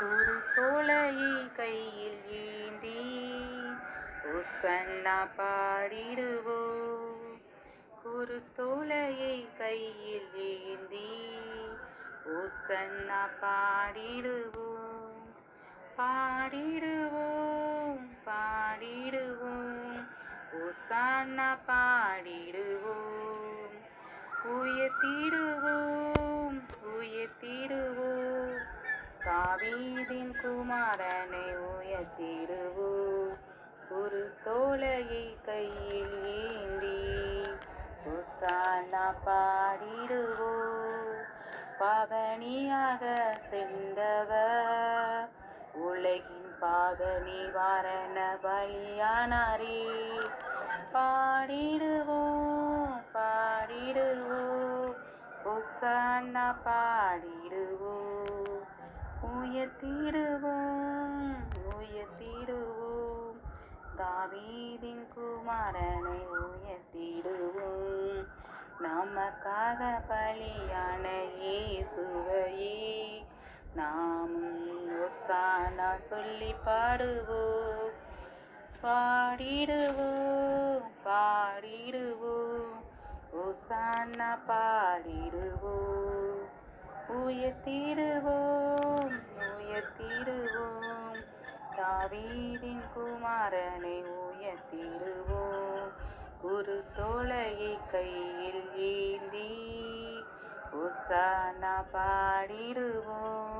குரு தோளையை கையில் ஏந்தி ஒசன்னா பாடிடுவோம். குரு தோளையை கையில் ஏந்தி ஒசன்னா பாடிடுவோம். பாடிடுவோம் பாடிடுவோம் ஒசன்னா பாடிடுவோம். உயர்த்திடுவோம் உயர்த்திடுவோம் தாவீதின் குமாரனை உயர்த்திடுவோம். குரு தோளையை கையில் ஏந்தி ஒசானா பாடிடுவோம். பாவனியாக சென்றவர் உலகின் பாவ நிவாரண பலியானாரே. பாடிடுவோம் பாடிடுவோம் ஒசானா பாடிடுவோம். உயர்த்திடுவோம் உயர்த்திடுவோம் தாவீதின் குமாரனை உயர்த்திடுவோம். நமக்காக பலியான இயேசுவையே நாமும் ஒசானா சொல்லி பாடுவோம். பாடிடுவோம் பாடிடுவோம் ஒசானா பாடிடுவோம். உயர்த்திடுவோம் உயர்த்திடுவோம் தாவீதின் குமாரனை உயர்த்திடுவோம். குரு தோளையை கையில் ஏந்தி ஒசானா பாடிடுவோம்.